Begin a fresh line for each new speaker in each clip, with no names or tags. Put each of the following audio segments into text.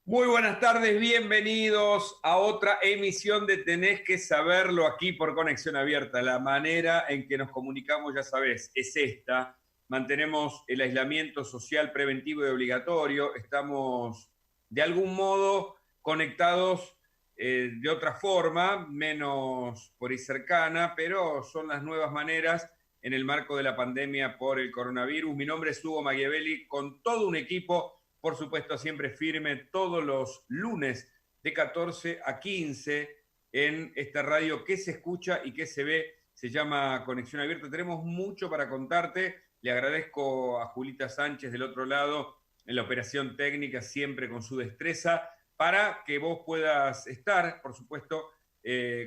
Muy buenas tardes, bienvenidos a otra emisión de Tenés que Saberlo aquí por Conexión Abierta. La manera en que nos comunicamos, ya sabés, es esta. Mantenemos el aislamiento social preventivo y obligatorio. Estamos de algún modo conectados de otra forma, menos por ahí cercana, pero son las nuevas maneras en el marco de la pandemia por el coronavirus. Mi nombre es Hugo Machiavelli, con todo un equipo, por supuesto, siempre firme, todos los lunes de 14 a 15 en esta radio que se escucha y que se ve, se llama Conexión Abierta. Tenemos mucho para contarte. Le agradezco a Julita Sánchez del otro lado en la operación técnica, siempre con su destreza, para que vos puedas estar, por supuesto,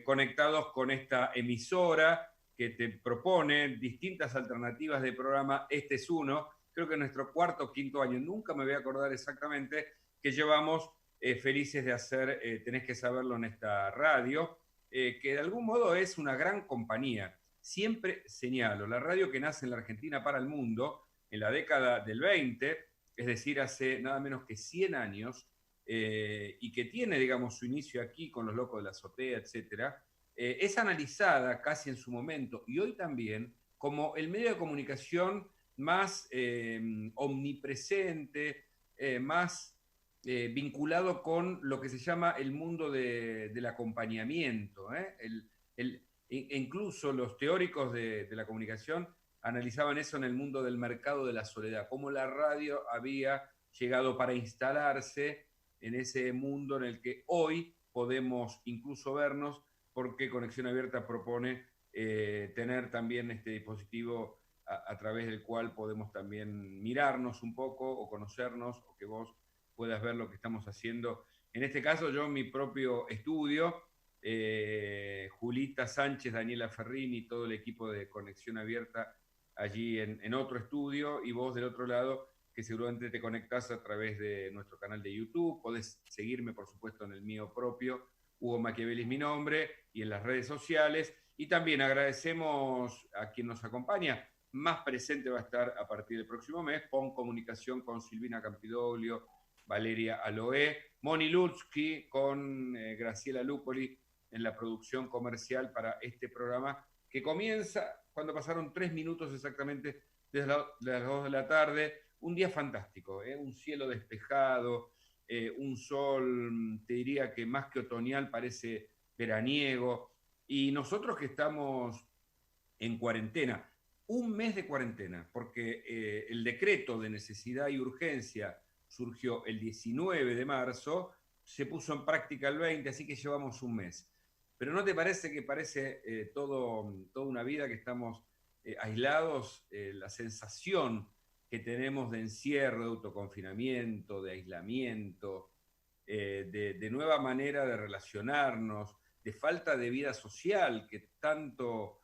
conectados con esta emisora que te propone distintas alternativas de programa. Este es uno, creo que nuestro cuarto o quinto año, nunca me voy a acordar exactamente, que llevamos felices de hacer Tenés que Saberlo en esta radio, que de algún modo es una gran compañía. Siempre señalo, la radio que nace en la Argentina para el mundo, en la década del 20, es decir, hace nada menos que 100 años, y que tiene, digamos, su inicio aquí con Los Locos de la Azotea, etcétera, es analizada casi en su momento, y hoy también, como el medio de comunicación más omnipresente, más vinculado con lo que se llama el mundo del acompañamiento. Incluso los teóricos de la comunicación analizaban eso en el mundo del mercado de la soledad, cómo la radio había llegado para instalarse en ese mundo en el que hoy podemos incluso vernos, porque Conexión Abierta propone tener también este dispositivo a través del cual podemos también mirarnos un poco o conocernos, o que vos puedas ver lo que estamos haciendo. En este caso, yo en mi propio estudio, Julita Sánchez, Daniela Ferrini, todo el equipo de Conexión Abierta allí en otro estudio, y vos del otro lado, que seguramente te conectás a través de nuestro canal de YouTube. Podés seguirme, por supuesto, en el mío propio, Hugo Machiavelli es mi nombre, y en las redes sociales. Y también agradecemos a quien nos acompaña. Más presente va a estar a partir del próximo mes, con comunicación con Silvina Campidoglio, Valeria Aloé, Moni Lutsky, con Graciela Lupoli en la producción comercial para este programa, que comienza cuando pasaron 3 minutos exactamente desde las 2 de la tarde. Un día fantástico, un cielo despejado, un sol, te diría que más que otoñal, parece veraniego. Y nosotros que estamos en cuarentena, un mes de cuarentena, porque el decreto de necesidad y urgencia surgió el 19 de marzo, se puso en práctica el 20, así que llevamos un mes. Pero ¿no te parece que parece toda una vida que estamos aislados? La sensación que tenemos de encierro, de autoconfinamiento, de aislamiento, de nueva manera de relacionarnos, de falta de vida social que tanto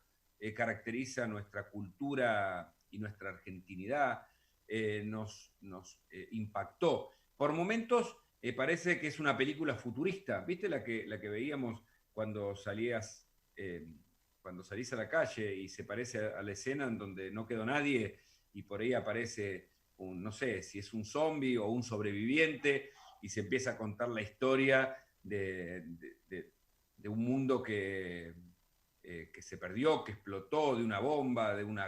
caracteriza nuestra cultura y nuestra argentinidad, nos impactó. Por momentos parece que es una película futurista, ¿viste la que veíamos cuando salías, cuando salís a la calle y se parece a la escena en donde no quedó nadie y por ahí aparece no sé si es un zombie o un sobreviviente, y se empieza a contar la historia de un mundo que se perdió, que explotó, de una bomba, de un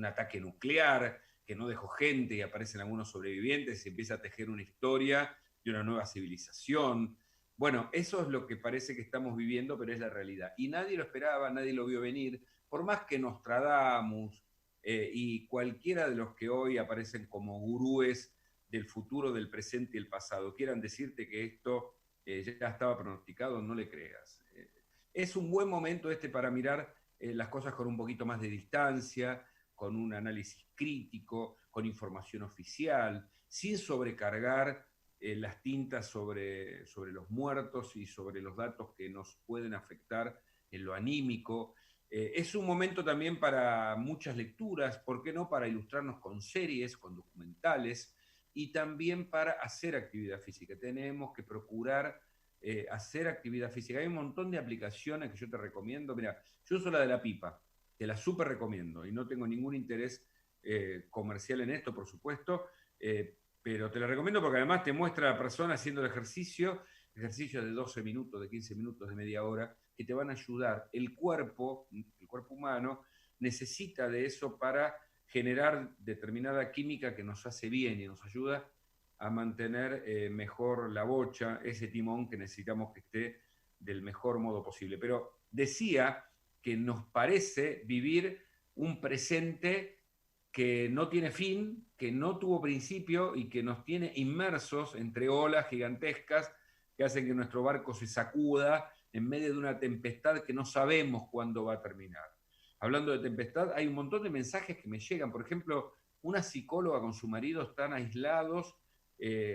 ataque nuclear, que no dejó gente y aparecen algunos sobrevivientes y empieza a tejer una historia de una nueva civilización. Bueno, eso es lo que parece que estamos viviendo, pero es la realidad. Y nadie lo esperaba, nadie lo vio venir, por más que Nostradamus y cualquiera de los que hoy aparecen como gurúes del futuro, del presente y el pasado quieran decirte que esto ya estaba pronosticado, no le creas. Es un buen momento este para mirar las cosas con un poquito más de distancia, con un análisis crítico, con información oficial, sin sobrecargar las tintas sobre los muertos y sobre los datos que nos pueden afectar en lo anímico. Es un momento también para muchas lecturas, ¿por qué no? Para ilustrarnos con series, con documentales, y también para hacer actividad física. Tenemos que procurar hacer actividad física. Hay un montón de aplicaciones que yo te recomiendo. Mira, yo uso la de la pipa, te la súper recomiendo y no tengo ningún interés comercial en esto, por supuesto, pero te la recomiendo porque además te muestra a la persona haciendo el ejercicio, ejercicios de 12 minutos, de 15 minutos, de media hora, que te van a ayudar. El cuerpo humano, necesita de eso para generar determinada química que nos hace bien y nos ayuda a mantener mejor la bocha, ese timón que necesitamos que esté del mejor modo posible. Pero decía que nos parece vivir un presente que no tiene fin, que no tuvo principio y que nos tiene inmersos entre olas gigantescas que hacen que nuestro barco se sacuda en medio de una tempestad que no sabemos cuándo va a terminar. Hablando de tempestad, hay un montón de mensajes que me llegan. Por ejemplo, una psicóloga con su marido están aislados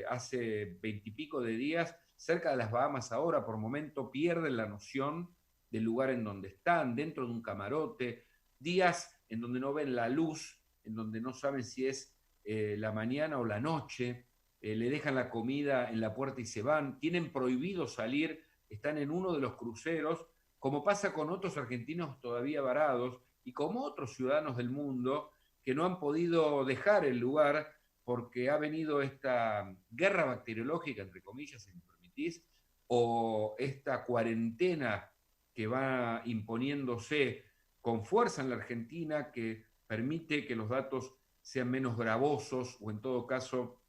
hace 20 y pico de días cerca de las Bahamas ahora. Por momento pierden la noción del lugar en donde están, dentro de un camarote, días en donde no ven la luz, en donde no saben si es la mañana o la noche, le dejan la comida en la puerta y se van, tienen prohibido salir, están en uno de los cruceros, como pasa con otros argentinos todavía varados y como otros ciudadanos del mundo que no han podido dejar el lugar porque ha venido esta guerra bacteriológica, entre comillas, si me permitís, o esta cuarentena que va imponiéndose con fuerza en la Argentina, que permite que los datos sean menos gravosos o en todo caso,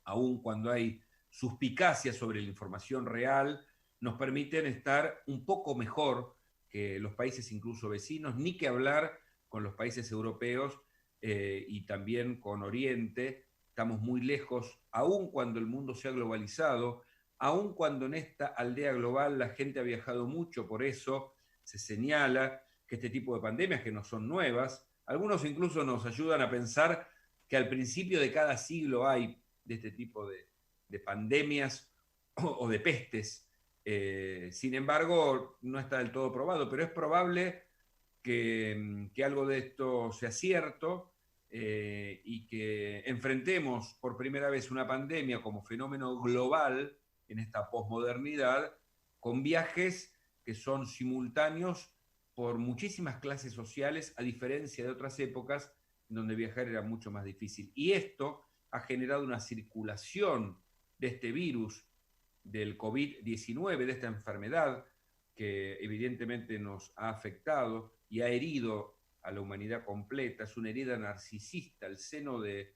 aun cuando hay suspicacia sobre la información real, nos permiten estar un poco mejor que los países incluso vecinos, ni que hablar con los países europeos y también con Oriente. Estamos muy lejos, aun cuando el mundo se ha globalizado, aun cuando en esta aldea global la gente ha viajado mucho, por eso se señala que este tipo de pandemias, que no son nuevas, algunos incluso nos ayudan a pensar que al principio de cada siglo hay de este tipo de pandemias o de pestes. Sin embargo, no está del todo probado, pero es probable que algo de esto sea cierto y que enfrentemos por primera vez una pandemia como fenómeno global en esta posmodernidad, con viajes que son simultáneos por muchísimas clases sociales, a diferencia de otras épocas donde viajar era mucho más difícil. Y esto ha generado una circulación de este virus, del COVID-19, de esta enfermedad que evidentemente nos ha afectado y ha herido a la humanidad completa. Es una herida narcisista, el seno de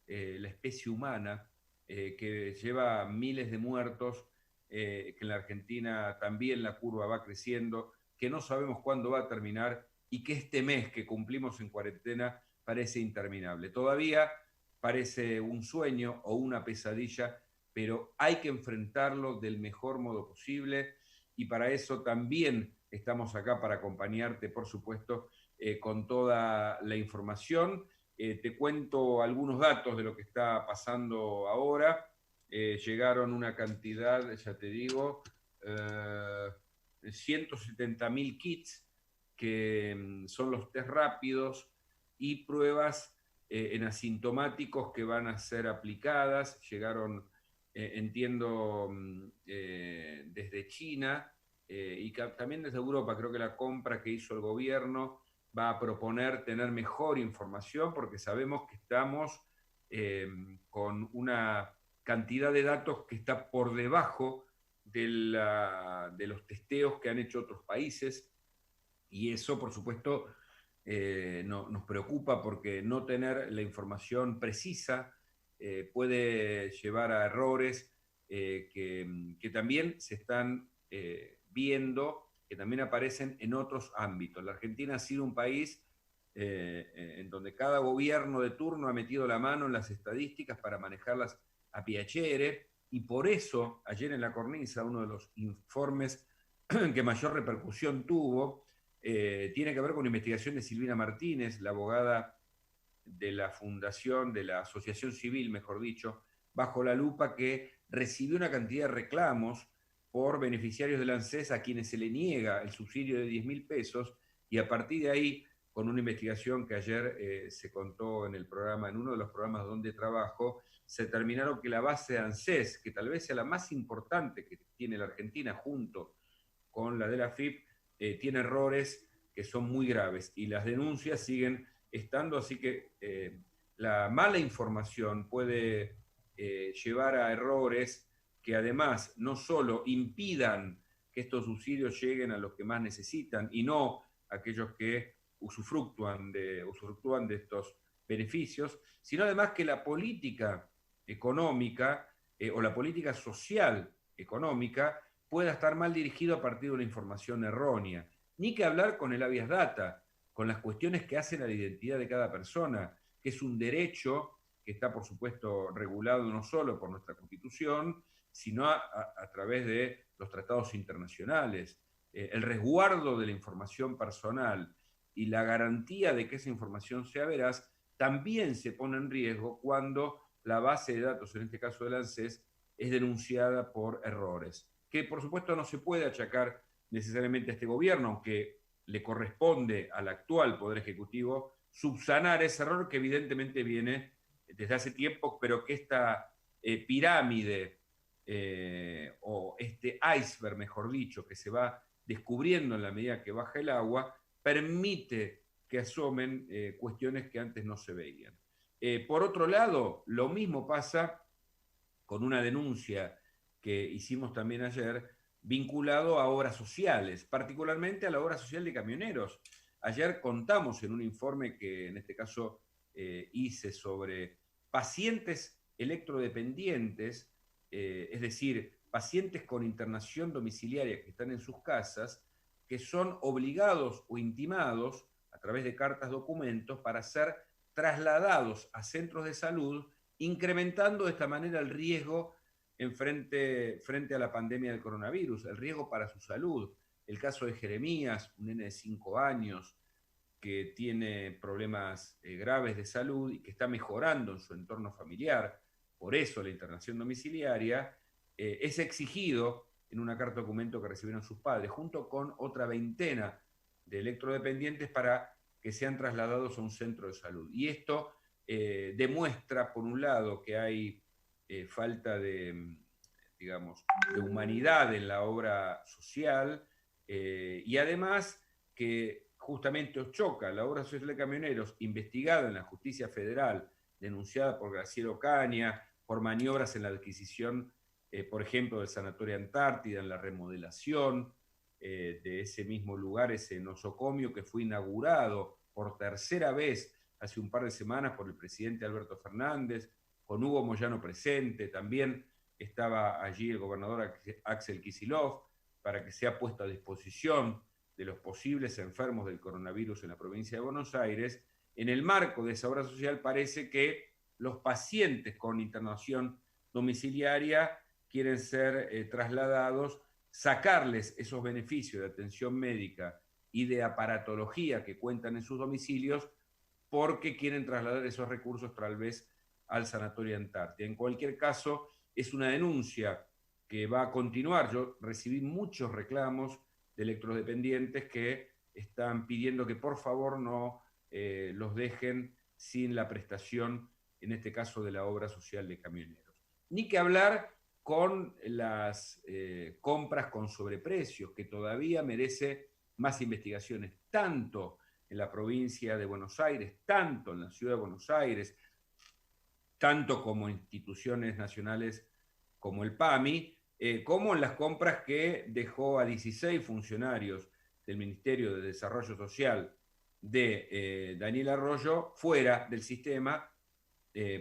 la especie humana, que lleva miles de muertos, que en la Argentina también la curva va creciendo, que no sabemos cuándo va a terminar y que este mes que cumplimos en cuarentena parece interminable. Todavía parece un sueño o una pesadilla, pero hay que enfrentarlo del mejor modo posible y para eso también estamos acá para acompañarte, por supuesto, con toda la información. Te cuento algunos datos de lo que está pasando ahora. Llegaron una cantidad, ya te digo, 170.000 kits, que son los test rápidos y pruebas en asintomáticos que van a ser aplicadas. Llegaron, entiendo, desde China y también desde Europa. Creo que la compra que hizo el gobierno va a proponer tener mejor información porque sabemos que estamos con una cantidad de datos que está por debajo de los testeos que han hecho otros países y eso, por supuesto, nos preocupa porque no tener la información precisa puede llevar a errores que también se están viendo, que también aparecen en otros ámbitos. La Argentina ha sido un país en donde cada gobierno de turno ha metido la mano en las estadísticas para manejarlas a piacere, y por eso ayer en la cornisa uno de los informes que mayor repercusión tuvo tiene que ver con la investigación de Silvina Martínez, la abogada de la fundación, de la asociación civil, mejor dicho, Bajo la Lupa, que recibió una cantidad de reclamos por beneficiarios del ANSES a quienes se le niega el subsidio de 10.000 pesos, y a partir de ahí, con una investigación que ayer se contó en el programa, en uno de los programas donde trabajo, se determinaron que la base de ANSES, que tal vez sea la más importante que tiene la Argentina junto con la de la FIP, tiene errores que son muy graves y las denuncias siguen estando, así que la mala información puede llevar a errores que además no solo impidan que estos subsidios lleguen a los que más necesitan y no a aquellos que usufructúan de estos beneficios, sino además que la política económica o la política social económica pueda estar mal dirigido a partir de una información errónea. Ni que hablar con el habeas data, con las cuestiones que hacen a la identidad de cada persona, que es un derecho que está, por supuesto, regulado no solo por nuestra Constitución, sino a través de los tratados internacionales. El resguardo de la información personal y la garantía de que esa información sea veraz también se pone en riesgo cuando la base de datos, en este caso del ANSES, es denunciada por errores, que por supuesto no se puede achacar necesariamente a este gobierno, aunque le corresponde al actual Poder Ejecutivo subsanar ese error que evidentemente viene desde hace tiempo, pero que esta pirámide o este iceberg, mejor dicho, que se va descubriendo en la medida que baja el agua, permite que asomen cuestiones que antes no se veían. Por otro lado, lo mismo pasa con una denuncia que hicimos también ayer vinculado a obras sociales, particularmente a la obra social de camioneros. Ayer contamos en un informe que en este caso hice sobre pacientes electrodependientes, es decir, pacientes con internación domiciliaria que están en sus casas, que son obligados o intimados a través de cartas documentos para ser trasladados a centros de salud, incrementando de esta manera el riesgo frente a la pandemia del coronavirus, el riesgo para su salud. El caso de Jeremías, un nene de 5 años que tiene problemas graves de salud y que está mejorando en su entorno familiar, por eso la internación domiciliaria, es exigido en una carta documento que recibieron sus padres, junto con otra veintena de electrodependientes para que sean trasladados a un centro de salud. Y esto demuestra, por un lado, que hay falta de, digamos, de humanidad en la obra social y además que justamente Ochoca, la obra social de camioneros, investigada en la justicia federal, denunciada por Graciela Ocaña, por maniobras en la adquisición, por ejemplo, del Sanatorio Antártida, en la remodelación de ese mismo lugar, ese nosocomio que fue inaugurado por tercera vez hace un par de semanas por el presidente Alberto Fernández, con Hugo Moyano presente, también estaba allí el gobernador Axel Kicillof, para que sea puesto a disposición de los posibles enfermos del coronavirus en la provincia de Buenos Aires. En el marco de esa obra social parece que los pacientes con internación domiciliaria quieren ser trasladados, sacarles esos beneficios de atención médica y de aparatología que cuentan en sus domicilios porque quieren trasladar esos recursos tal vez al Sanatorio Antártida. En cualquier caso, es una denuncia que va a continuar. Yo recibí muchos reclamos de electrodependientes que están pidiendo que por favor no los dejen sin la prestación, en este caso de la obra social de camioneros. Ni que hablar con las compras con sobreprecios, que todavía merece más investigaciones, tanto en la provincia de Buenos Aires, tanto en la ciudad de Buenos Aires, tanto como instituciones nacionales como el PAMI, como en las compras que dejó a 16 funcionarios del Ministerio de Desarrollo Social de Daniel Arroyo fuera del sistema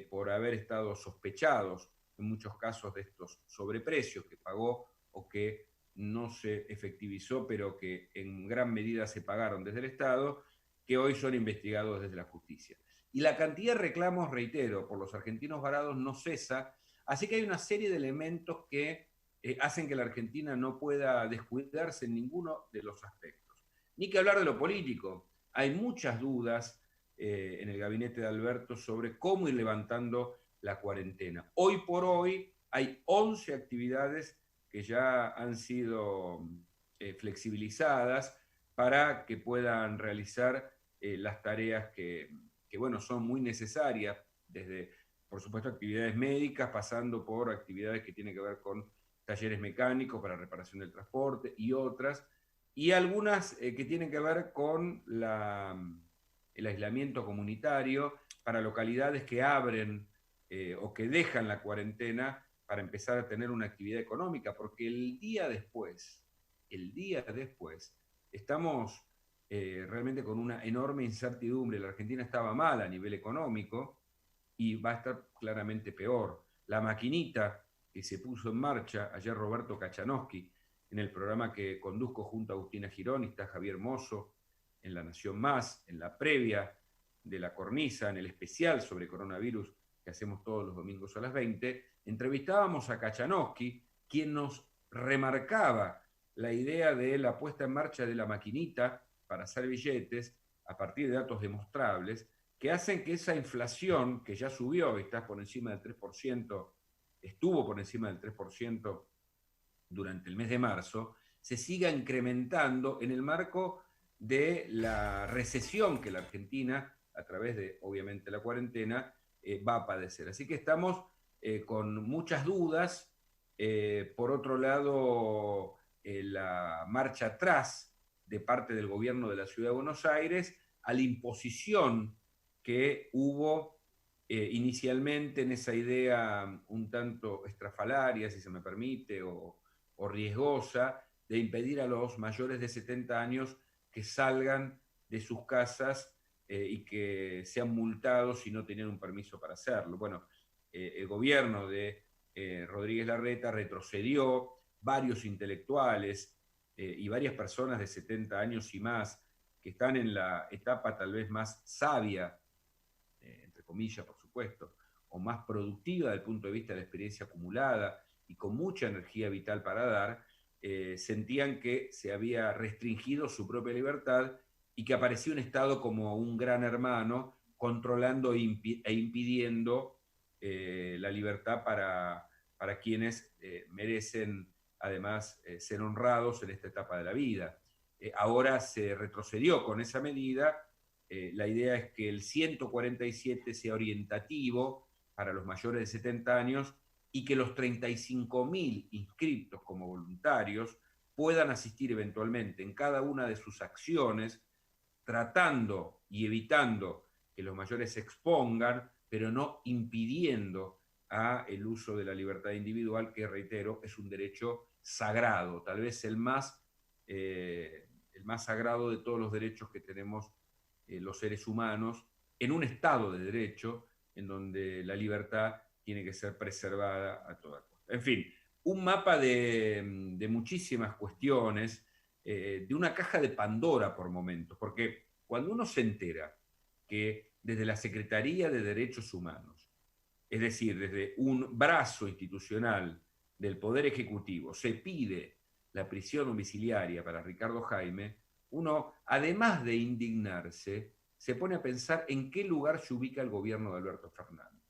por haber estado sospechados en muchos casos de estos sobreprecios que pagó o que no se efectivizó, pero que en gran medida se pagaron desde el Estado, que hoy son investigados desde la justicia. Y la cantidad de reclamos, reitero, por los argentinos varados no cesa, así que hay una serie de elementos que hacen que la Argentina no pueda descuidarse en ninguno de los aspectos. Ni que hablar de lo político. Hay muchas dudas en el gabinete de Alberto sobre cómo ir levantando la cuarentena. Hoy por hoy hay 11 actividades que ya han sido flexibilizadas para que puedan realizar las tareas que, bueno, son muy necesarias, desde, por supuesto, actividades médicas, pasando por actividades que tienen que ver con talleres mecánicos para reparación del transporte y otras, y algunas que tienen que ver con el aislamiento comunitario para localidades que abren o que dejan la cuarentena para empezar a tener una actividad económica, porque el día después, estamos realmente con una enorme incertidumbre. La Argentina estaba mal a nivel económico y va a estar claramente peor. La maquinita que se puso en marcha, ayer Roberto Kachanowski, en el programa que conduzco junto a Agustina Girón, y está Javier Mozo en La Nación Más, en la previa de la cornisa, en el especial sobre coronavirus que hacemos todos los domingos a las 20, entrevistábamos a Kachanowski, quien nos remarcaba la idea de la puesta en marcha de la maquinita para hacer billetes a partir de datos demostrables que hacen que esa inflación, que ya subió y está por encima del 3%, estuvo por encima del 3% durante el mes de marzo, se siga incrementando en el marco de la recesión que la Argentina, a través de, obviamente, la cuarentena, va a padecer. Así que estamos con muchas dudas. Por otro lado, la marcha atrás de parte del gobierno de la Ciudad de Buenos Aires a la imposición que hubo inicialmente en esa idea un tanto estrafalaria, si se me permite, o riesgosa, de impedir a los mayores de 70 años que salgan de sus casas y que sean multados si no tenían un permiso para hacerlo. Bueno, el gobierno de Rodríguez Larreta retrocedió, varios intelectuales y varias personas de 70 años y más que están en la etapa tal vez más sabia, entre comillas, por supuesto, o más productiva desde el punto de vista de la experiencia acumulada y con mucha energía vital para dar, sentían que se había restringido su propia libertad y que aparecía un Estado como un gran hermano controlando e impidiendo la libertad para quienes merecen además ser honrados en esta etapa de la vida. Ahora se retrocedió con esa medida. La idea es que el 147 sea orientativo para los mayores de 70 años y que los 35.000 inscriptos como voluntarios puedan asistir eventualmente en cada una de sus acciones, tratando y evitando que los mayores se expongan, pero no impidiendo el uso de la libertad individual, que, reitero, es un derecho sagrado, tal vez el más sagrado de todos los derechos que tenemos los seres humanos, en un Estado de derecho en donde la libertad tiene que ser preservada a toda costa. En fin, un mapa de muchísimas cuestiones, de una caja de Pandora por momentos, porque cuando uno se entera que desde la Secretaría de Derechos Humanos, es decir, desde un brazo institucional del Poder Ejecutivo, se pide la prisión domiciliaria para Ricardo Jaime, uno, además de indignarse, se pone a pensar en qué lugar se ubica el gobierno de Alberto Fernández.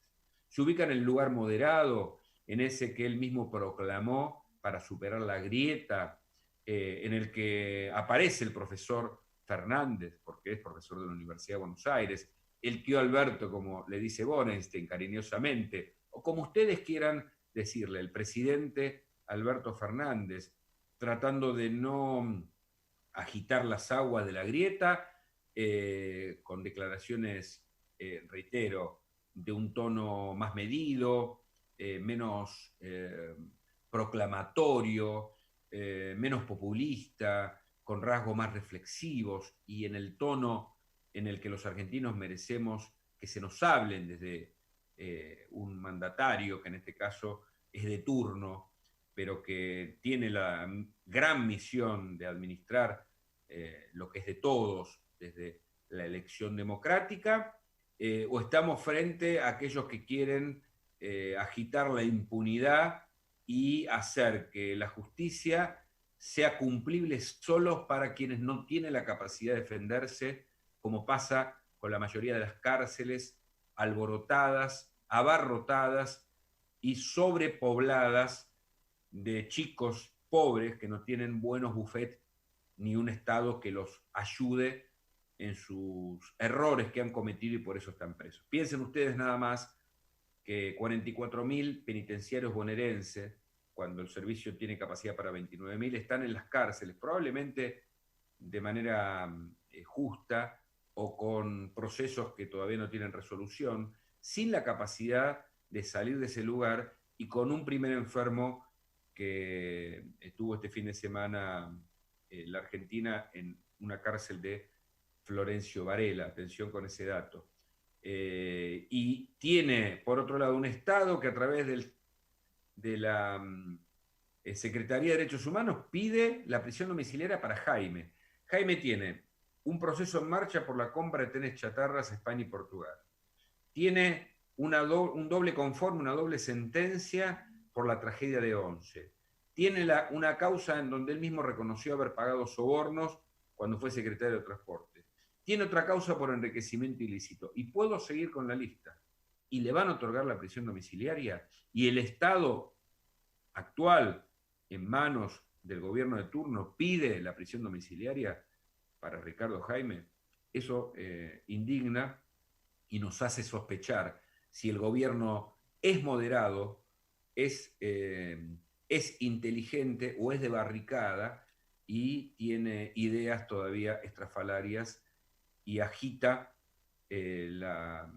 Se ubica en el lugar moderado, en ese que él mismo proclamó para superar la grieta, en el que aparece el profesor Fernández, porque es profesor de la Universidad de Buenos Aires, el tío Alberto, como le dice Borenstein cariñosamente, o como ustedes quieran decirle, el presidente Alberto Fernández, tratando de no agitar las aguas de la grieta, con declaraciones, reitero, de un tono más medido, menos proclamatorio, menos populista, con rasgos más reflexivos y en el tono en el que los argentinos merecemos que se nos hablen desde un mandatario, que en este caso es de turno, pero que tiene la gran misión de administrar lo que es de todos desde la elección democrática, o estamos frente a aquellos que quieren agitar la impunidad y hacer que la justicia sea cumplible solo para quienes no tienen la capacidad de defenderse, como pasa con la mayoría de las cárceles alborotadas, abarrotadas y sobrepobladas de chicos pobres que no tienen buenos bufetes ni un Estado que los ayude en sus errores que han cometido y por eso están presos. Piensen ustedes nada más que 44.000 penitenciarios bonaerenses, cuando el servicio tiene capacidad para 29.000, están en las cárceles, probablemente de manera justa o con procesos que todavía no tienen resolución, sin la capacidad de salir de ese lugar y con un primer enfermo que estuvo este fin de semana la Argentina en una cárcel de Florencio Varela, atención con ese dato. Y tiene, por otro lado, un Estado que a través de la Secretaría de Derechos Humanos pide la prisión domiciliaria para Jaime. Jaime tiene un proceso en marcha por la compra de trenes chatarras a España y Portugal. Tiene un doble conforme, una doble sentencia por la tragedia de Once. Tiene una causa en donde él mismo reconoció haber pagado sobornos cuando fue secretario de Transporte. Tiene otra causa por enriquecimiento ilícito. Y puedo seguir con la lista. Y le van a otorgar la prisión domiciliaria. Y el Estado actual, en manos del gobierno de turno, pide la prisión domiciliaria para Ricardo Jaime. Eso indigna y nos hace sospechar si el gobierno es moderado, es inteligente o es de barricada y tiene ideas todavía estrafalarias y agita la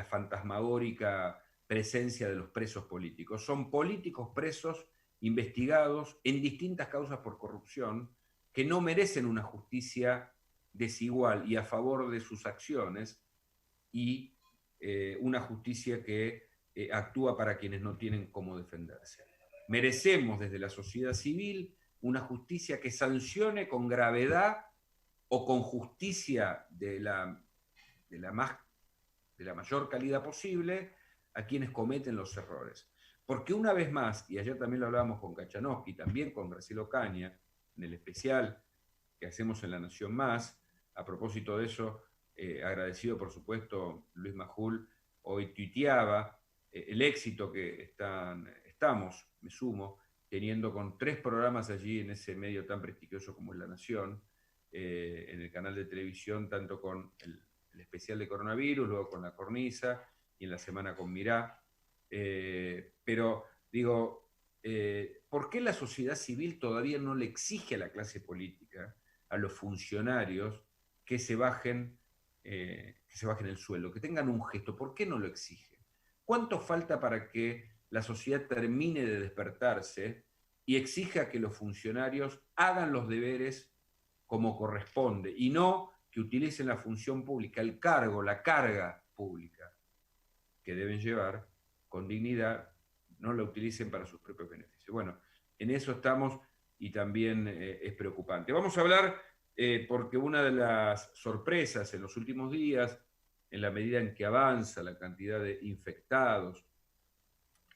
fantasmagórica presencia de los presos políticos. Son políticos presos, investigados en distintas causas por corrupción, que no merecen una justicia desigual y a favor de sus acciones, y una justicia que actúa para quienes no tienen cómo defenderse. Merecemos desde la sociedad civil una justicia que sancione con gravedad o con justicia de la mayor calidad posible a quienes cometen los errores. Porque una vez más, y ayer también lo hablábamos con Kachanowski, también con Graciela Ocaña, en el especial que hacemos en La Nación Más, a propósito de eso, agradecido por supuesto Luis Majul, hoy tuiteaba el éxito que estamos, me sumo, teniendo con 3 programas allí en ese medio tan prestigioso como es La Nación, en el canal de televisión, tanto con el especial de coronavirus, luego con La Cornisa y en la semana con Mirá. Pero digo, ¿por qué la sociedad civil todavía no le exige a la clase política, a los funcionarios, que se bajen el sueldo, que tengan un gesto? ¿Por qué no lo exige? ¿Cuánto falta para que la sociedad termine de despertarse y exija que los funcionarios hagan los deberes como corresponde y no que utilicen la función pública, el cargo, la carga pública que deben llevar con dignidad, no la utilicen para sus propios beneficios? Bueno, en eso estamos y también es preocupante. Vamos a hablar, porque una de las sorpresas en los últimos días, en la medida en que avanza la cantidad de infectados,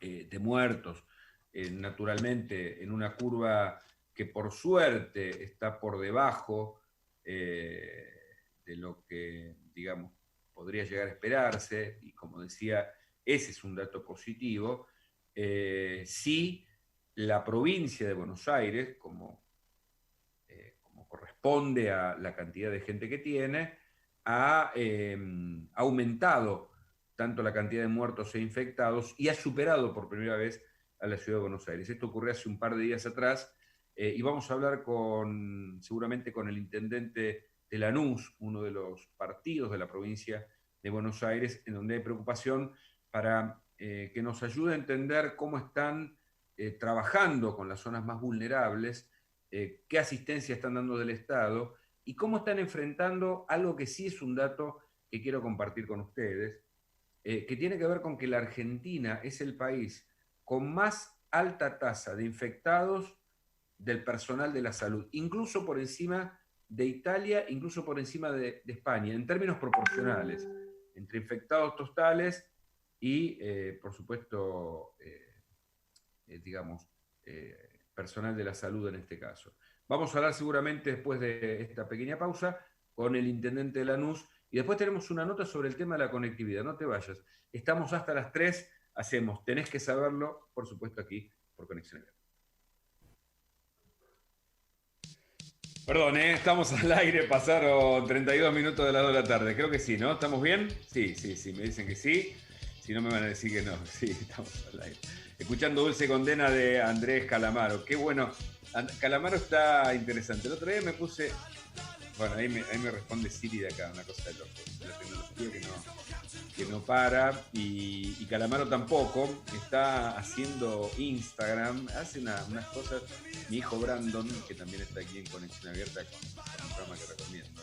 de muertos, naturalmente en una curva que por suerte está por debajo de lo que, digamos, podría llegar a esperarse, y como decía, ese es un dato positivo. Sí, la provincia de Buenos Aires, como corresponde a la cantidad de gente que tiene, ha aumentado tanto la cantidad de muertos e infectados y ha superado por primera vez a la ciudad de Buenos Aires. Esto ocurrió hace un par de días atrás, y vamos a hablar seguramente con el intendente de Lanús, uno de los partidos de la provincia de Buenos Aires, en donde hay preocupación, para que nos ayude a entender cómo están trabajando con las zonas más vulnerables, qué asistencia están dando del Estado y cómo están enfrentando algo que sí es un dato que quiero compartir con ustedes, que tiene que ver con que la Argentina es el país con más alta tasa de infectados del personal de la salud, incluso por encima de Italia, incluso por encima de España, en términos proporcionales, entre infectados totales y, por supuesto, personal de la salud en este caso. Vamos a hablar seguramente después de esta pequeña pausa con el intendente de Lanús, y después tenemos una nota sobre el tema de la conectividad. No te vayas. Estamos hasta las 3, hacemos Tenés que Saberlo, por supuesto aquí por Conexión Abierta. Perdón, estamos al aire, pasaron 32 minutos de las 2 de la tarde. Creo que sí, ¿no? ¿Estamos bien? Sí, me dicen que sí. Si no me van a decir que no. Sí, estamos al aire. Escuchando Dulce Condena de Andrés Calamaro. Qué bueno. Calamaro está interesante. El otro día me puse... Bueno, ahí me responde Siri de acá, una cosa de loco. La tecnología que no... que no para, y Calamaro tampoco, está haciendo Instagram, hace unas cosas. Mi hijo Brandon, que también está aquí en Conexión Abierta con un programa que recomiendo,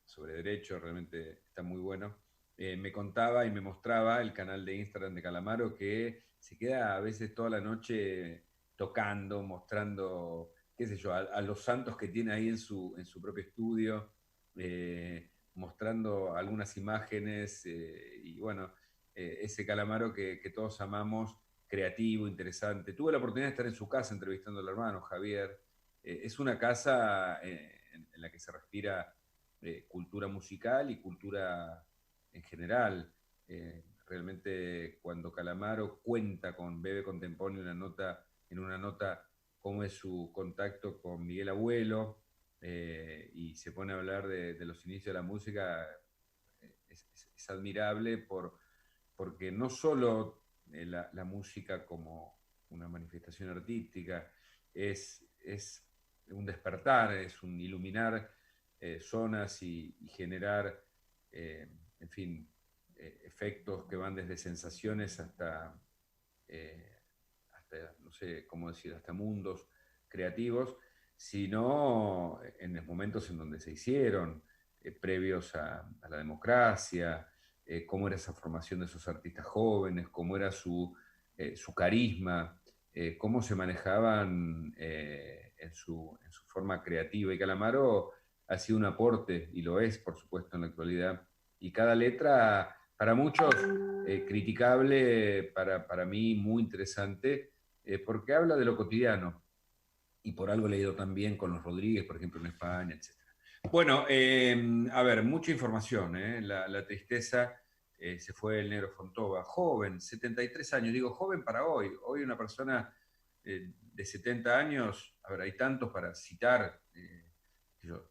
sobre derecho, realmente está muy bueno. Me contaba y me mostraba el canal de Instagram de Calamaro, que se queda a veces toda la noche tocando, mostrando, qué sé yo, a los santos que tiene ahí en su propio estudio, mostrando algunas imágenes, y bueno, ese Calamaro que todos amamos, creativo, interesante. Tuve la oportunidad de estar en su casa entrevistando al hermano Javier. Es una casa en la que se respira cultura musical y cultura en general. Realmente cuando Calamaro cuenta con Bebe Contemporáneo en una nota cómo es su contacto con Miguel Abuelo, y se pone a hablar de los inicios de la música, es admirable porque no solo la música como una manifestación artística, es un despertar, es un iluminar zonas y generar, en fin, efectos que van desde sensaciones eh, hasta, no sé cómo decir, hasta mundos creativos, sino en los momentos en donde se hicieron, previos a la democracia, cómo era esa formación de esos artistas jóvenes, cómo era su carisma, cómo se manejaban en su forma creativa. Y Calamaro ha sido un aporte, y lo es, por supuesto, en la actualidad. Y cada letra, para muchos, criticable, para mí muy interesante, porque habla de lo cotidiano. Y por algo he leído también con los Rodríguez, por ejemplo, en España, etc. Bueno, a ver, mucha información. La tristeza, se fue el negro Fontova, joven, 73 años. Digo, joven para hoy. Hoy una persona de 70 años, a ver, hay tantos para citar.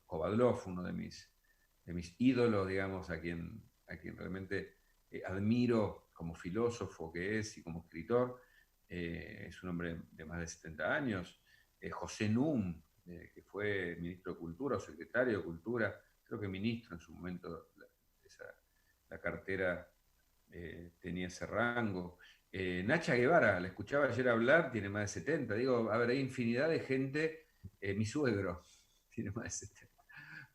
Kovadlov, uno de mis ídolos, digamos, a quien realmente admiro como filósofo que es y como escritor. Es un hombre de más de 70 años. José Num, que fue ministro de Cultura o secretario de Cultura, creo que ministro en su momento, la cartera tenía ese rango. Nacha Guevara, la escuchaba ayer hablar, tiene más de 70. Digo, a ver, hay infinidad de gente. Mi suegro tiene más de 70.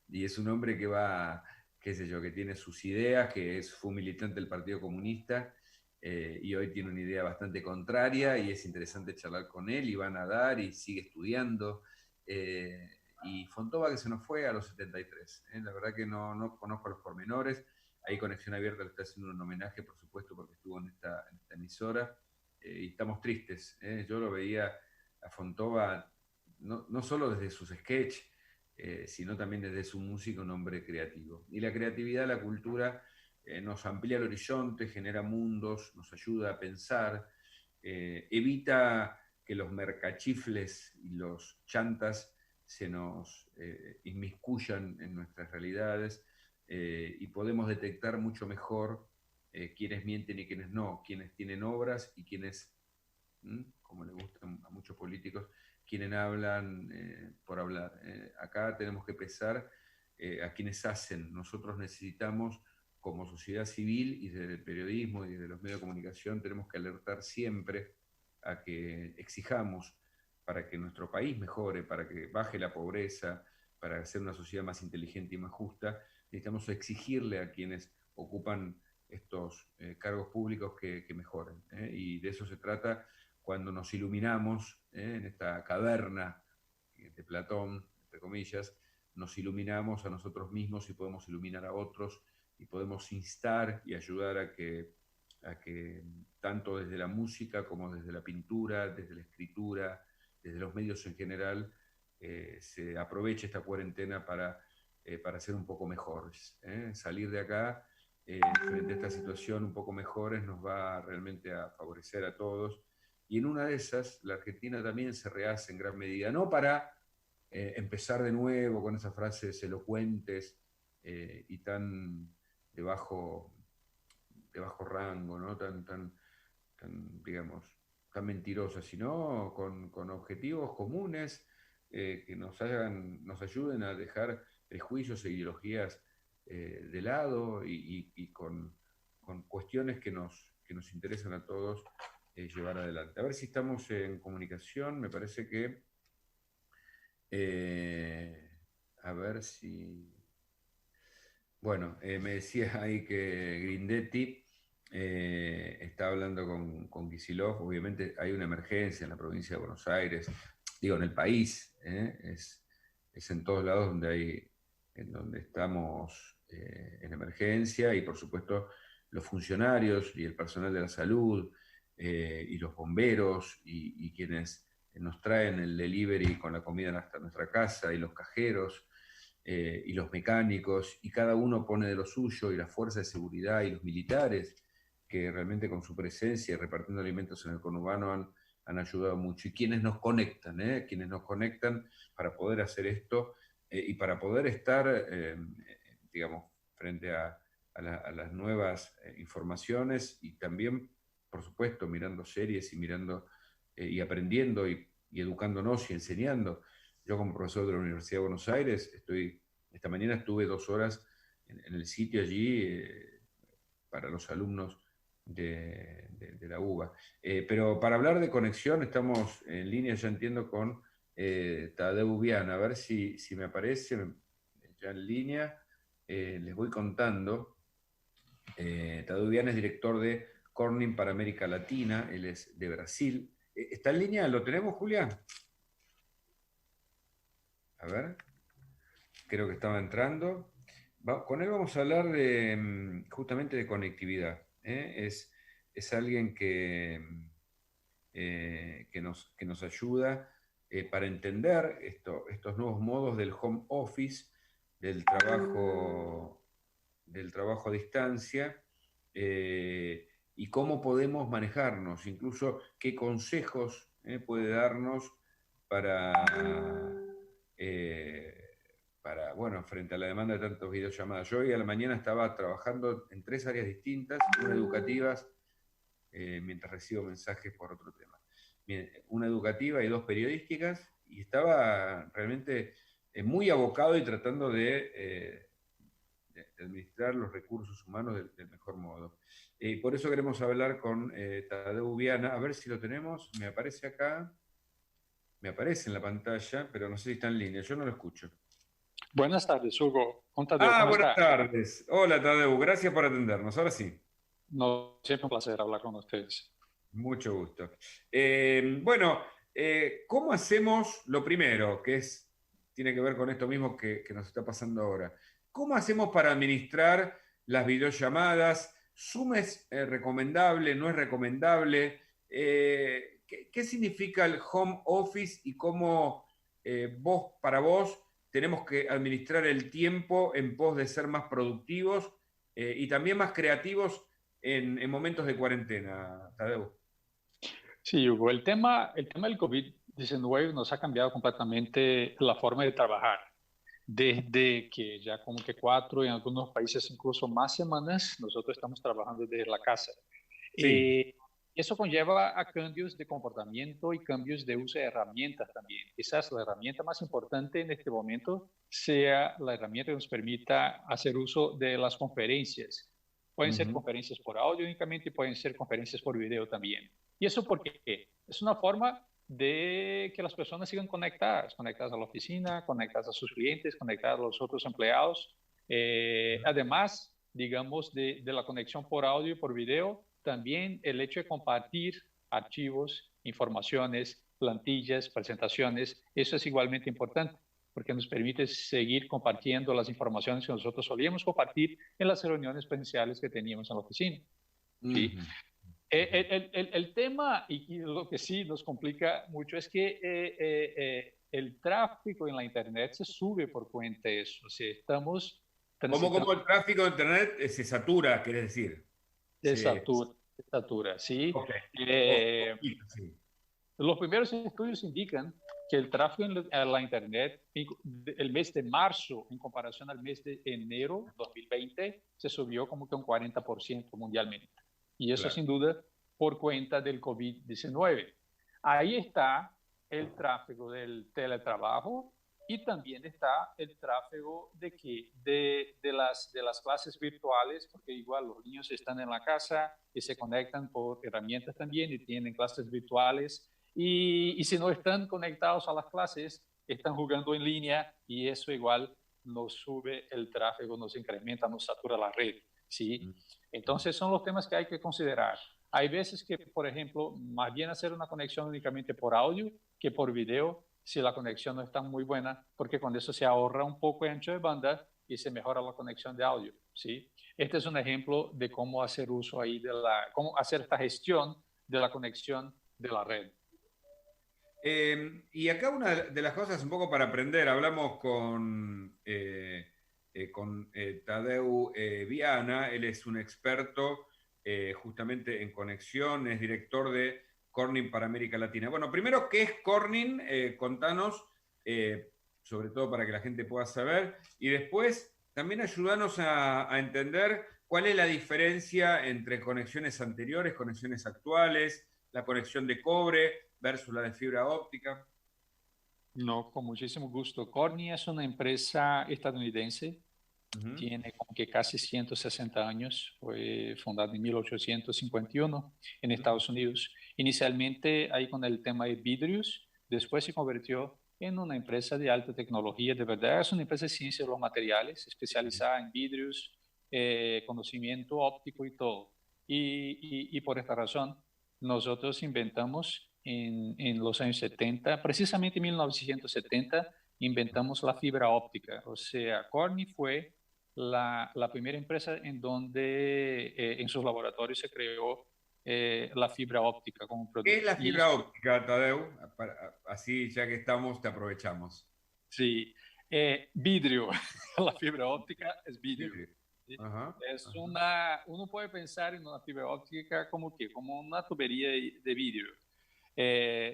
Y es un hombre que va, qué sé yo, que tiene sus ideas, fue militante del Partido Comunista, y hoy tiene una idea bastante contraria, y es interesante charlar con él, y va a nadar y sigue estudiando. Y Fontova, que se nos fue a los 73. La verdad que no conozco los pormenores. Ahí Conexión Abierta le está haciendo un homenaje, por supuesto, porque estuvo en esta emisora, y estamos tristes. Yo lo veía a Fontova no solo desde sus sketches, sino también desde su música, un hombre creativo. Y la creatividad, la cultura, nos amplía el horizonte, genera mundos, nos ayuda a pensar, evita que los mercachifles y los chantas se nos inmiscuyan en nuestras realidades, y podemos detectar mucho mejor quiénes mienten y quiénes no, quiénes tienen obras y quiénes, como le gustan a muchos políticos, quienes hablan por hablar. Acá tenemos que pesar a quienes hacen. Nosotros necesitamos, como sociedad civil y desde el periodismo y desde los medios de comunicación, tenemos que alertar siempre a que exijamos para que nuestro país mejore, para que baje la pobreza, para hacer una sociedad más inteligente y más justa. Necesitamos exigirle a quienes ocupan estos cargos públicos que mejoren. Y de eso se trata cuando nos iluminamos en esta caverna de Platón, entre comillas, nos iluminamos a nosotros mismos y podemos iluminar a otros, y podemos instar y ayudar a que tanto desde la música como desde la pintura, desde la escritura, desde los medios en general, se aproveche esta cuarentena para ser un poco mejores. Salir de acá, frente a esta situación, un poco mejores, nos va realmente a favorecer a todos. Y en una de esas, la Argentina también se rehace en gran medida, no para empezar de nuevo con esas frases elocuentes, y tan de bajo, de bajo rango, ¿no? Digamos, tan mentirosas, sino con objetivos comunes, que nos ayuden a dejar prejuicios e ideologías de lado y con cuestiones que nos interesan a todos llevar adelante. A ver si estamos en comunicación, me parece que... a ver si... Bueno, me decía ahí que Grindetti está hablando con Kicillof. Obviamente hay una emergencia en la provincia de Buenos Aires, digo, en el país, es en todos lados en donde estamos en emergencia y por supuesto los funcionarios y el personal de la salud y los bomberos y quienes nos traen el delivery con la comida hasta nuestra casa y los cajeros y los mecánicos, y cada uno pone de lo suyo, y las fuerzas de seguridad y los militares, que realmente con su presencia y repartiendo alimentos en el conurbano han ayudado mucho. Y quienes nos conectan para poder hacer esto y para poder estar, digamos, frente a las nuevas informaciones y también, por supuesto, mirando series y mirando y aprendiendo y educándonos y enseñando. Yo como profesor de la Universidad de Buenos Aires, esta mañana estuve 2 horas en el sitio allí para los alumnos de la UBA. Pero para hablar de conexión, estamos en línea, ya entiendo, con Tadeu Viana. A ver si me aparece ya en línea. Les voy contando. Tadeu Viana es director de Corning para América Latina, él es de Brasil. ¿Está en línea? ¿Lo tenemos, Julián? A ver, creo que estaba entrando. Con él vamos a hablar justamente de conectividad. Es alguien que nos ayuda para entender estos nuevos modos del home office, del trabajo a distancia, y cómo podemos manejarnos, incluso qué consejos puede darnos para, eh, bueno, frente a la demanda de tantas videollamadas. Yo hoy a la mañana estaba trabajando en 3 áreas distintas, una educativas, mientras recibo mensajes por otro tema. Una educativa y 2 periodísticas, y estaba realmente muy abocado y tratando de administrar los recursos humanos del mejor modo. Por eso queremos hablar con Tadeu Viana, a ver si lo tenemos, me aparece acá, me aparece en la pantalla, pero no sé si está en línea, yo no lo escucho.
Buenas tardes, Hugo. Tadeo, ¿cómo
Buenas
está?
tardes. Hola Tadeu, gracias por atendernos, ahora sí.
No, siempre un placer hablar con ustedes.
Mucho gusto. Bueno, ¿cómo hacemos lo primero, tiene que ver con esto mismo que nos está pasando ahora? ¿Cómo hacemos para administrar las videollamadas? ¿Zoom es recomendable? ¿No es recomendable? ¿Qué significa el home office y cómo para vos, tenemos que administrar el tiempo en pos de ser más productivos y también más creativos en momentos de cuarentena, Tadeu?
Sí, Hugo, el tema del COVID-19 nos ha cambiado completamente la forma de trabajar. Desde que ya como que 4, en algunos países incluso más semanas, nosotros estamos trabajando desde la casa.
Sí.
Eso conlleva a cambios de comportamiento y cambios de uso de herramientas también. Quizás la herramienta más importante en este momento sea la herramienta que nos permita hacer uso de las conferencias. Pueden ser
Ujú.
conferencias por audio únicamente y pueden ser conferencias por video también. ¿Y eso por qué? Es una forma de que las personas sigan conectadas a la oficina, conectadas a sus clientes, conectadas a los otros empleados. Además, digamos, de la conexión por audio y por video, también el hecho de compartir archivos, informaciones, plantillas, presentaciones, eso es igualmente importante porque nos permite seguir compartiendo las informaciones que nosotros solíamos compartir en las reuniones presenciales que teníamos en la oficina. ¿Sí?
Ujú.
El tema, y lo que sí nos complica mucho, es que el tráfico en la Internet se sube por cuenta de eso. O sea, estamos transitando
¿Cómo el tráfico de Internet se satura, querés decir?
de
Se...
satura, de satura, ¿sí?
Ok.
Eh,
Sí.
los primeros estudios indican que el tráfico en la Internet, el mes de marzo, en comparación al mes de enero 2020, se subió como que un 40% mundialmente. Y eso
Claro.
sin duda por cuenta del COVID-19. Ahí está el tráfico del teletrabajo Y también está el tráfico de las clases virtuales, porque igual los niños están en la casa y se conectan por herramientas también y tienen clases virtuales. Y si no están conectados a las clases, están jugando en línea y eso igual nos sube el tráfico, nos incrementa, nos satura la red, ¿sí? Entonces son los temas que hay que considerar. Hay veces que, por ejemplo, más bien hacer una conexión únicamente por audio que por video, si la conexión no está muy buena, porque con eso se ahorra un poco de ancho de banda y se mejora la conexión de audio, ¿sí? Este es un ejemplo de cómo hacer uso ahí cómo hacer esta gestión de la conexión de la red.
Y acá una de las cosas un poco para aprender, hablamos con Tadeu Viana, él es un experto justamente en conexión, es director de Corning para América Latina. Bueno, primero, ¿qué es Corning? Contanos, sobre todo para que la gente pueda saber, y después también ayúdanos a entender cuál es la diferencia entre conexiones anteriores, conexiones actuales, la conexión de cobre versus la de fibra óptica.
No, con muchísimo gusto. Corning es una empresa estadounidense, tiene como que casi 160 años, fue fundada en 1851 en Estados Unidos. Inicialmente ahí con el tema de vidrios, después se convirtió en una empresa de alta tecnología, de verdad es una empresa de ciencia de los materiales, especializada en vidrios, conocimiento óptico y todo. Y por esta razón, nosotros inventamos en los años 70, precisamente en 1970, inventamos la fibra óptica. O sea, Corning fue la primera empresa en donde en sus laboratorios se creó la fibra óptica como un
¿Qué es
producto.
la
Y
fibra óptica, Tadeu? Así, ya que estamos, te aprovechamos.
sí, vidrio, la fibra óptica es vidrio.
Vidrio.
¿Sí?
Ajá,
Es
ajá.
uno puede pensar en una fibra óptica como que, como una tubería de vidrio.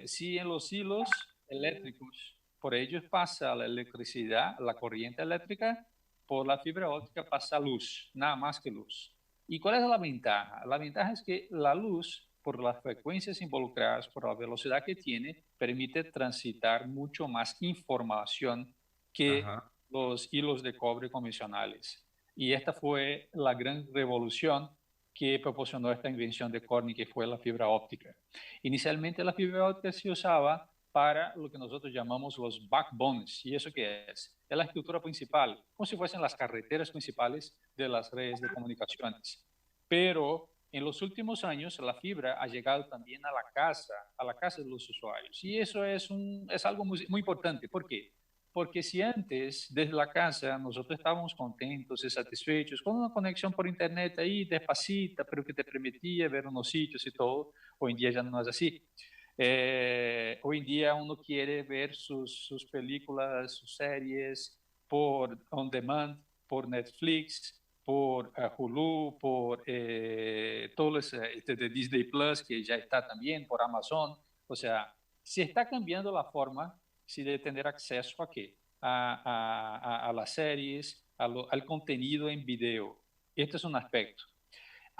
Si en los hilos eléctricos, por ellos pasa la electricidad, la corriente eléctrica, por la fibra óptica pasa luz, nada más que luz. ¿Y cuál es la ventaja? La ventaja es que la luz, por las frecuencias involucradas, por la velocidad que tiene, permite transitar mucho más información que
Ajá.
los hilos de cobre convencionales. Y esta fue la gran revolución que proporcionó esta invención de Corning, que fue la fibra óptica. Inicialmente la fibra óptica se usaba para lo que nosotros llamamos los backbones. ¿Y eso qué es? Es la estructura principal, como si fuesen las carreteras principales de las redes de comunicaciones. Pero en los últimos años la fibra ha llegado también a la casa de los usuarios. Y eso es algo muy, muy importante. ¿Por qué? Porque si antes, desde la casa, nosotros estábamos contentos y satisfechos con una conexión por internet ahí, despacita, pero que te permitía ver unos sitios y todo, hoy en día ya no es así. Hoy en día uno quiere ver sus películas, sus series por on demand, por Netflix, por Hulu, por todo este de Disney Plus, que ya está también, por Amazon. O sea, se está cambiando la forma si de tener acceso a qué? A las series, al contenido en video. Este es un aspecto.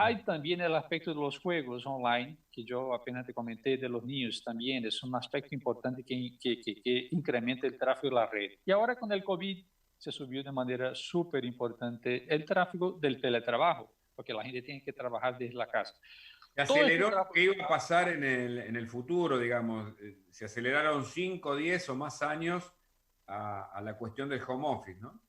Hay también el aspecto de los juegos online, que yo apenas te comenté, de los niños también, es un aspecto importante que incrementa el tráfico de la red. Y ahora con el COVID se subió de manera súper importante el tráfico del teletrabajo, porque la gente tiene que trabajar desde la casa.
Se
Todo este
aceleró lo que
tráfico.
iba a pasar en el futuro, digamos. Se aceleraron 5, 10 o más años a la cuestión del home office, ¿no?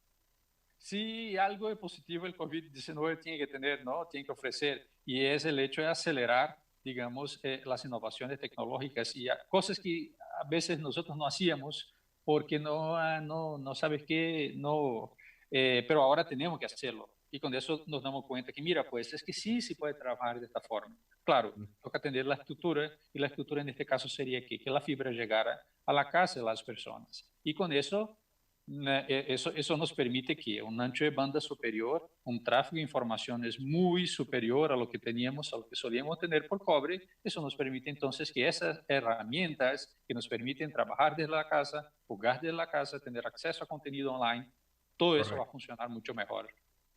Sí, algo de positivo el COVID-19 tiene que tener, ¿no? Tiene que ofrecer, y es el hecho de acelerar, digamos, las innovaciones tecnológicas y cosas que a veces nosotros no hacíamos porque no sabes qué, no, pero ahora tenemos que hacerlo. Y con eso nos damos cuenta que, mira, pues es que sí puede trabajar de esta forma. Claro, toca atender la estructura, y la estructura en este caso sería que la fibra llegara a la casa de las personas. Y con eso eso nos permite que un ancho de banda superior, un tráfico de informaciones muy superior a lo que teníamos, a lo que solíamos tener por cobre. Eso nos permite entonces que esas herramientas que nos permiten trabajar desde la casa, jugar desde la casa, tener acceso a contenido online, todo eso va a
Correcto.
funcionar mucho mejor.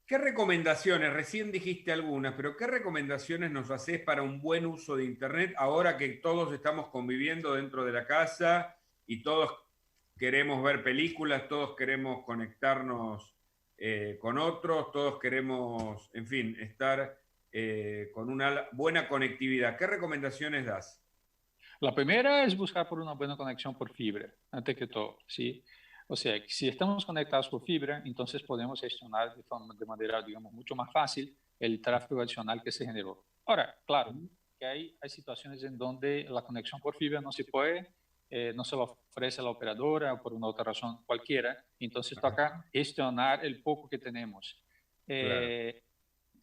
¿Qué recomendaciones, recién dijiste algunas, pero qué recomendaciones nos haces para un buen uso de Internet ahora que todos estamos conviviendo dentro de la casa y todos queremos ver películas, todos queremos conectarnos con otros, todos queremos, en fin, estar con una buena conectividad. ¿Qué recomendaciones das?
La primera es buscar por una buena conexión por fibra, antes que todo, ¿sí? O sea, si estamos conectados por fibra, entonces podemos gestionar de manera, digamos, mucho más fácil el tráfego adicional que se generó. Ahora, claro, que hay situaciones en donde la conexión por fibra no se puede, no se lo ofrece la operadora o por una otra razón cualquiera, entonces toca gestionar el poco que tenemos.
Claro.
Eh,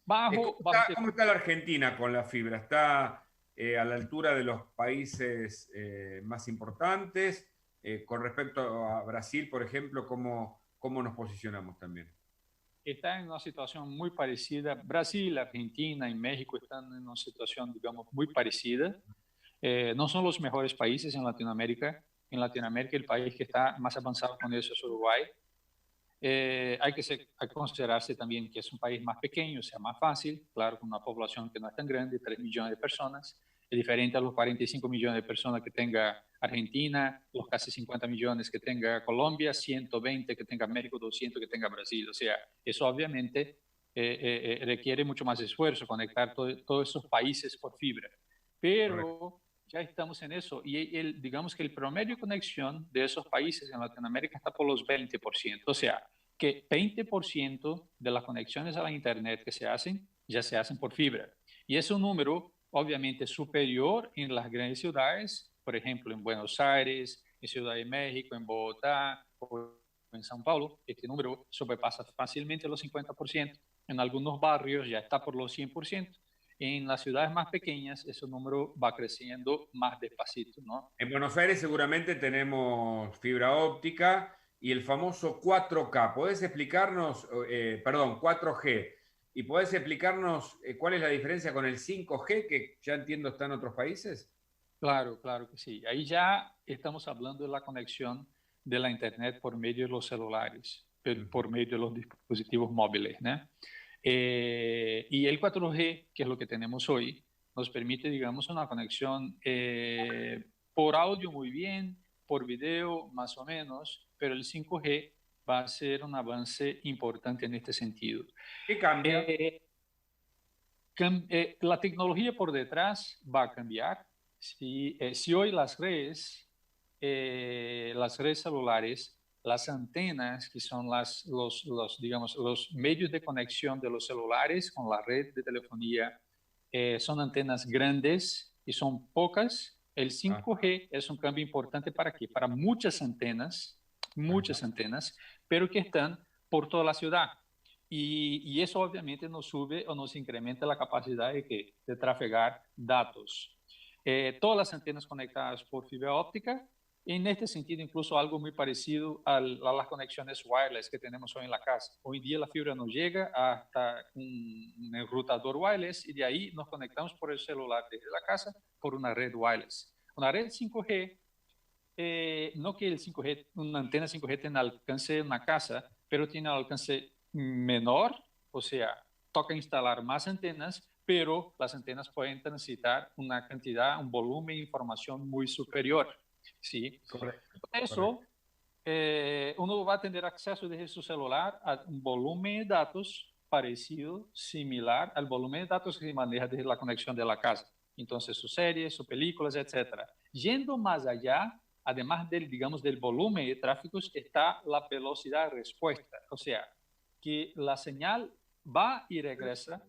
bajo, bajo
Cómo está la Argentina con la fibra? ¿Está a la altura de los países más importantes? Con respecto a Brasil, por ejemplo, ¿cómo nos posicionamos también?
está en una situación muy parecida. Brasil, Argentina y México están en una situación, digamos, muy parecida. No son los mejores países en Latinoamérica. En Latinoamérica, el país que está más avanzado con eso es Uruguay. Hay que considerarse también que es un país más pequeño, o sea, más fácil, claro, con una población que no es tan grande, 3 millones de personas, es diferente a los 45 millones de personas que tenga Argentina, los casi 50 millones que tenga Colombia, 120 que tenga México, 200 que tenga Brasil. O sea, eso obviamente requiere mucho más esfuerzo conectar todos esos países por fibra.
Correcto.
Pero ya estamos en eso. Y digamos que el promedio de conexión de esos países en Latinoamérica está por los 20%. O sea, que 20% de las conexiones a la Internet que se hacen ya se hacen por fibra. Y es un número obviamente superior en las grandes ciudades, por ejemplo, en Buenos Aires, en Ciudad de México, en Bogotá o en São Paulo. Este número sobrepasa fácilmente los 50%. En algunos barrios ya está por los 100%. En las ciudades más pequeñas, ese número va creciendo más despacito, ¿no?
En Buenos Aires seguramente tenemos fibra óptica y el famoso 4K. ¿Podés explicarnos, perdón, 4G? ¿Y podés explicarnos cuál es la diferencia con el 5G, que ya entiendo está en otros países?
Claro, claro que sí. Ahí ya estamos hablando de la conexión de la Internet por medio de los celulares,
Ujú.
por medio de los dispositivos móviles, ¿no? Y el 4G, que es lo que tenemos hoy, nos permite, digamos, una conexión por audio muy bien, por video más o menos, pero el 5G va a ser un avance importante en este sentido.
¿Qué cambia?
Eh, la tecnología por detrás va a cambiar. Si hoy las redes celulares, las antenas, que son digamos, los medios de conexión de los celulares con la red de telefonía, son antenas grandes y son pocas. El
Ajá,
5G es un cambio importante para qué? Para
ajá.
muchas antenas, pero que están por toda la ciudad. Y eso obviamente nos sube o nos incrementa la capacidad de trafegar datos. Todas las antenas conectadas por fibra óptica, en este sentido incluso algo muy parecido a las conexiones wireless que tenemos hoy en la casa. Hoy en día la fibra nos llega hasta un enrutador wireless y de ahí nos conectamos por el celular desde la casa por una red wireless. Una red 5G, no que el 5G, una antena 5G tenga alcance en una casa, pero tiene alcance menor, o sea, toca instalar más antenas, pero las antenas pueden transitar una cantidad, un volumen de información muy superior, ¿sí?
Correcto,
Por
correcto.
eso, uno va a tener acceso desde su celular a un volumen de datos parecido, similar al volumen de datos que se maneja desde la conexión de la casa. Entonces, sus series, sus películas, etcétera. Yendo más allá, además del, digamos, del volumen de tráficos, está la velocidad de respuesta. O sea, que la señal va y regresa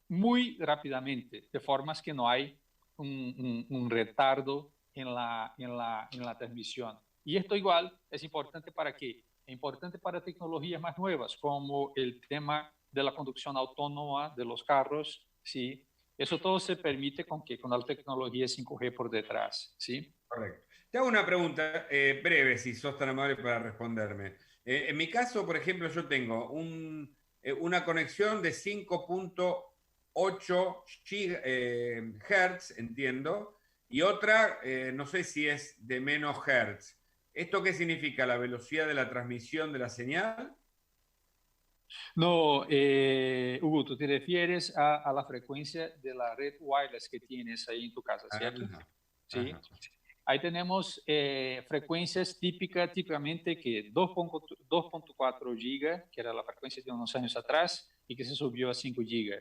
muy rápidamente, de formas que no hay un retardo en la transmisión. Y esto igual es importante para qué? Es importante para tecnologías más nuevas, como el tema de la conducción autónoma de los carros, ¿sí? Eso todo se permite con que con la tecnología 5G por detrás, ¿sí?
Correcto. Te hago una pregunta breve, si sos tan amable para responderme. En mi caso, por ejemplo, yo tengo una conexión de 5.8 Hertz, entiendo, y otra, no sé si es de menos Hertz. ¿Esto qué significa? ¿La velocidad de la transmisión de la señal?
No, Hugo, tú te refieres la frecuencia de la red wireless que tienes ahí en tu casa, ¿cierto?
Ajá,
Sí.
ajá.
Ahí tenemos frecuencias típicamente que 2.4 giga, que era la frecuencia de unos años atrás, y que se subió a 5 giga.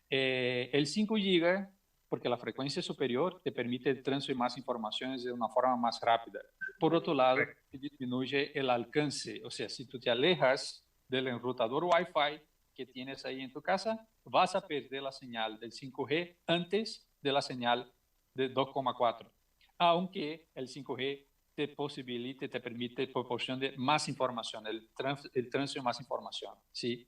El 5 giga, porque la frecuencia superior te permite transferir más informaciones de una forma más rápida. Por otro lado, disminuye el alcance. O sea, si tú te alejas del enrutador Wi-Fi que tienes ahí en tu casa, vas a perder la señal del 5G antes de la señal de 2.4. Aunque el 5G te permite proporcionar más información, el transfer de más información, ¿sí?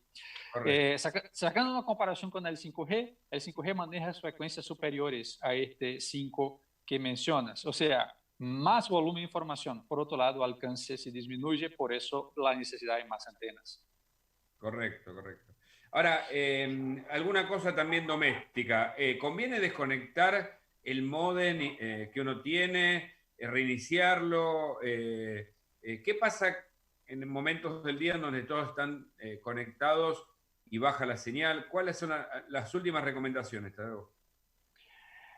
Sacando una comparación con el 5G maneja frecuencias superiores a este 5 que mencionas, o sea, más volumen de información. Por otro lado, alcance se disminuye, por eso la necesidad de más antenas.
Correcto, correcto. Ahora, alguna cosa también doméstica. ¿Conviene desconectar el módem que uno tiene, reiniciarlo? ¿Qué pasa en momentos del día en donde todos están conectados y baja la señal? ¿Cuáles son las últimas recomendaciones, Tadeo?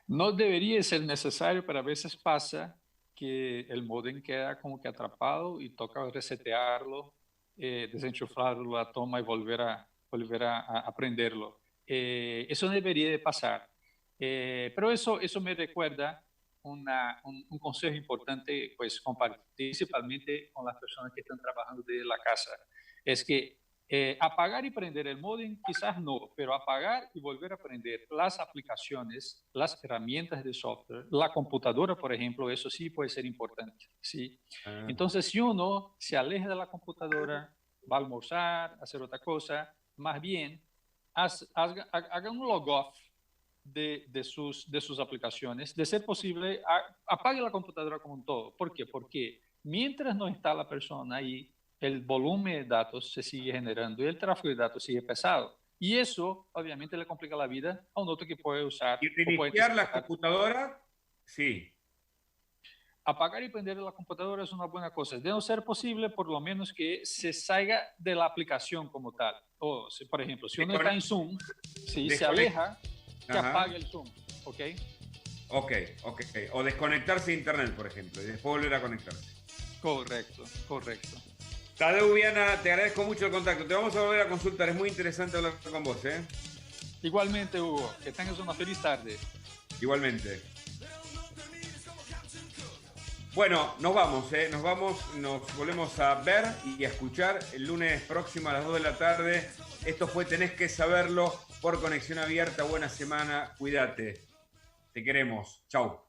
No debería ser necesario, pero a veces pasa que el módem queda como que atrapado y toca resetearlo, desenchufarlo, la toma y volver a prenderlo. Eso no debería de pasar. Pero eso me recuerda un consejo importante, pues compartir principalmente con las personas que están trabajando desde la casa. Es que apagar y prender el módem quizás no, pero apagar y volver a prender las aplicaciones, las herramientas de software, la computadora, por ejemplo, eso sí puede ser importante, ¿sí? Entonces, si uno se aleja de la computadora, va a almorzar, a hacer otra cosa, más bien haga un log-off de sus aplicaciones. De ser posible, apague la computadora como un todo. ¿Por qué? Porque mientras no está la persona ahí, el volumen de datos se sigue generando y el tráfego de datos sigue pesado. Y eso, obviamente, le complica la vida a un otro que puede usar.
¿Y reiniciar la computadora? Sí.
Apagar y prender la computadora es una buena cosa. De no ser posible, por lo menos que se salga de la aplicación como tal. O, si, por ejemplo, si uno está en Zoom, si se aleja, que apague el Zoom. ¿Ok?
Ok. O desconectarse de internet, por ejemplo, y después volver a conectarse.
Correcto.
Tadeu Viana, te agradezco mucho el contacto. Te vamos a volver a consultar. Es muy interesante hablar con vos, ¿eh?
Igualmente, Hugo. Que tengas una feliz tarde.
Igualmente. Bueno, nos vamos, nos volvemos a ver y a escuchar el lunes próximo a las 2 de la tarde. Esto fue Tenés que Saberlo por Conexión Abierta. Buena semana, cuídate. Te queremos. Chau.